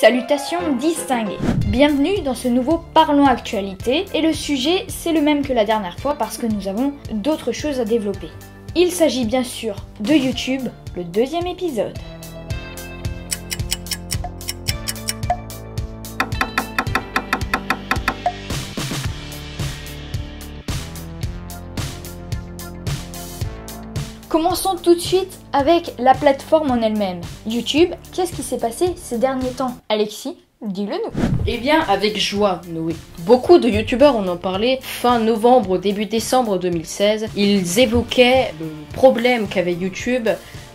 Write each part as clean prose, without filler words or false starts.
Salutations distinguées. Bienvenue dans ce nouveau Parlons Actualité et le sujet c'est le même que la dernière fois parce que nous avons d'autres choses à développer. Il s'agit bien sûr de YouTube, le deuxième épisode. Commençons tout de suite avec la plateforme en elle-même. YouTube, qu'est-ce qui s'est passé ces derniers temps? Alexis, dis-le-nous. Eh bien, avec joie, Noé. Beaucoup de youtubeurs en ont parlé fin novembre, début décembre 2016. Ils évoquaient le problème qu'avait YouTube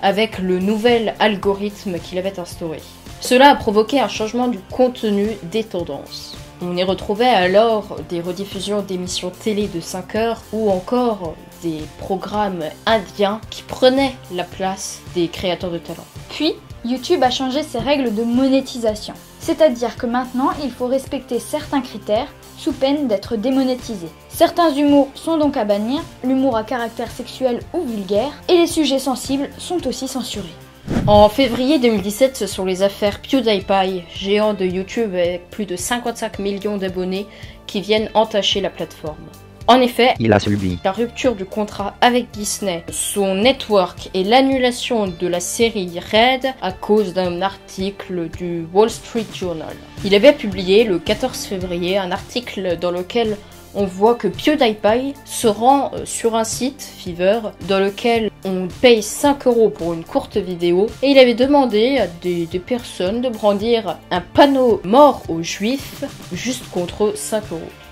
avec le nouvel algorithme qu'il avait instauré. Cela a provoqué un changement du contenu des tendances. On y retrouvait alors des rediffusions d'émissions télé de 5 heures ou encore des programmes indiens qui prenaient la place des créateurs de talent. Puis, YouTube a changé ses règles de monétisation. C'est-à-dire que maintenant, il faut respecter certains critères sous peine d'être démonétisé. Certains humours sont donc à bannir, l'humour à caractère sexuel ou vulgaire, et les sujets sensibles sont aussi censurés. En février 2017, ce sont les affaires PewDiePie, géant de YouTube avec plus de 55 millions d'abonnés, qui viennent entacher la plateforme. En effet, il a subi la rupture du contrat avec Disney, son network et l'annulation de la série Red à cause d'un article du Wall Street Journal. Il avait publié le 14 février un article dans lequel on voit que PewDiePie se rend sur un site, Fiverr, dans lequel on paye 5 € pour une courte vidéo, et il avait demandé à des personnes de brandir un panneau mort aux juifs juste contre 5 €.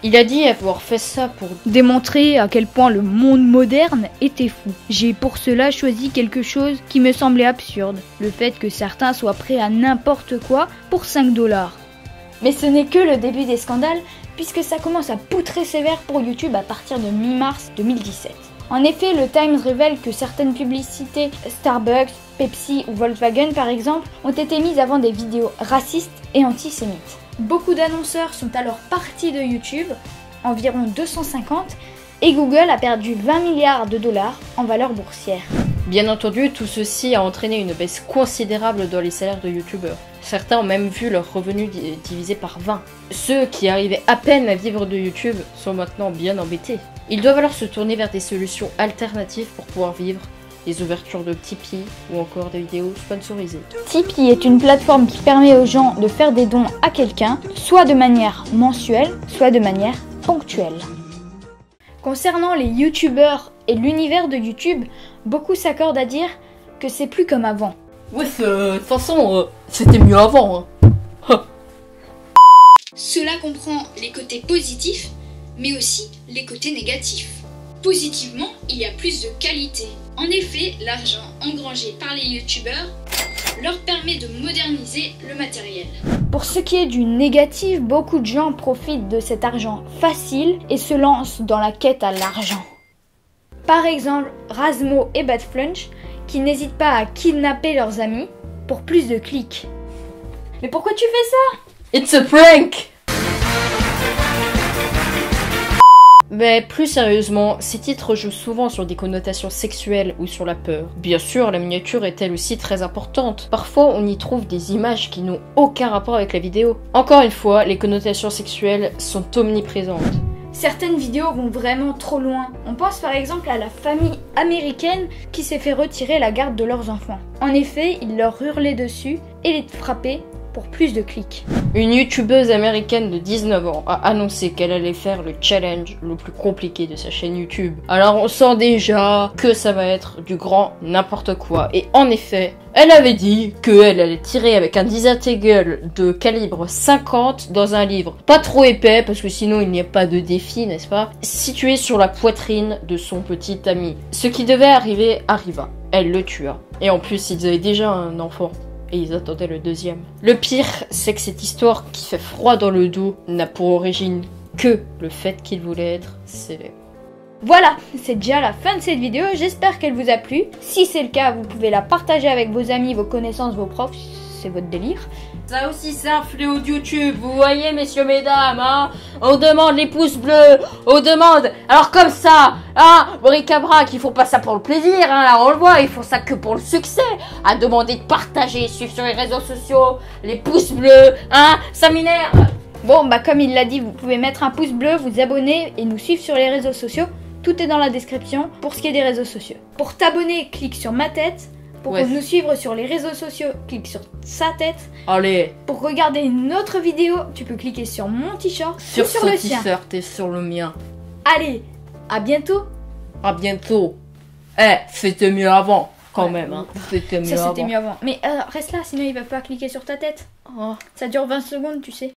Il a dit avoir fait ça pour démontrer à quel point le monde moderne était fou. J'ai pour cela choisi quelque chose qui me semblait absurde, le fait que certains soient prêts à n'importe quoi pour 5 $. Mais ce n'est que le début des scandales, puisque ça commence à poutrer sévère pour YouTube à partir de mi-mars 2017. En effet, le Times révèle que certaines publicités Starbucks, Pepsi ou Volkswagen par exemple ont été mises avant des vidéos racistes et antisémites. Beaucoup d'annonceurs sont alors partis de YouTube, environ 250, et Google a perdu 20 milliards de dollars en valeur boursière. Bien entendu, tout ceci a entraîné une baisse considérable dans les salaires de youtubeurs. Certains ont même vu leurs revenus divisés par 20. Ceux qui arrivaient à peine à vivre de YouTube sont maintenant bien embêtés. Ils doivent alors se tourner vers des solutions alternatives pour pouvoir vivre, des ouvertures de Tipeee ou encore des vidéos sponsorisées. Tipeee est une plateforme qui permet aux gens de faire des dons à quelqu'un, soit de manière mensuelle, soit de manière ponctuelle. Concernant les youtubeurs et l'univers de YouTube, beaucoup s'accordent à dire que c'est plus comme avant. Ouais, de toute façon, c'était mieux avant. Hein. Cela comprend les côtés positifs, mais aussi les côtés négatifs. Positivement, il y a plus de qualité. En effet, l'argent engrangé par les youtubeurs leur permet de moderniser le matériel. Pour ce qui est du négatif, beaucoup de gens profitent de cet argent facile et se lancent dans la quête à l'argent. Par exemple, Razmo et Badflunch qui n'hésitent pas à kidnapper leurs amis pour plus de clics. Mais pourquoi tu fais ça? It's a prank! Mais plus sérieusement, ces titres jouent souvent sur des connotations sexuelles ou sur la peur. Bien sûr, la miniature est elle aussi très importante. Parfois, on y trouve des images qui n'ont aucun rapport avec la vidéo. Encore une fois, les connotations sexuelles sont omniprésentes. Certaines vidéos vont vraiment trop loin. On pense par exemple à la famille américaine qui s'est fait retirer la garde de leurs enfants. En effet, ils leur hurlaient dessus et les frappaient pour plus de clics. Une youtubeuse américaine de 19 ans a annoncé qu'elle allait faire le challenge le plus compliqué de sa chaîne YouTube. Alors on sent déjà que ça va être du grand n'importe quoi. Et en effet, elle avait dit qu'elle allait tirer avec un Deagle de calibre 50 dans un livre pas trop épais parce que sinon il n'y a pas de défi, n'est-ce pas, situé sur la poitrine de son petit ami. Ce qui devait arriver arriva. Elle le tua. Et en plus, ils avaient déjà un enfant. Et ils attendaient le deuxième. Le pire, c'est que cette histoire qui fait froid dans le dos n'a pour origine que le fait qu'il voulait être célèbre. Voilà, c'est déjà la fin de cette vidéo, j'espère qu'elle vous a plu. Si c'est le cas, vous pouvez la partager avec vos amis, vos connaissances, vos profs, c'est votre délire. Ça aussi c'est un fléau de YouTube, vous voyez messieurs, mesdames, hein. On demande les pouces bleus, on demande... Alors comme ça, hein, bric-à-brac, ils font pas ça pour le plaisir, hein, là on le voit, ils font ça que pour le succès. À demander de partager, suivre sur les réseaux sociaux, les pouces bleus, hein, ça m'énerve. Bon, bah comme il l'a dit, vous pouvez mettre un pouce bleu, vous abonner et nous suivre sur les réseaux sociaux. Tout est dans la description pour ce qui est des réseaux sociaux. Pour t'abonner, clique sur ma tête. Pour Ouais. nous suivre sur les réseaux sociaux, clique sur sa tête. Allez, Pour regarder une autre vidéo, tu peux cliquer sur mon t-shirt ou sur ce le sien. t-shirt et sur le mien. Allez, à bientôt. À bientôt. C'était mieux avant, quand Ouais. même, hein. C'était mieux Ça avant. c'était mieux avant. Mais reste là, sinon il va pas cliquer sur ta tête. Oh. Ça dure 20 secondes, tu sais.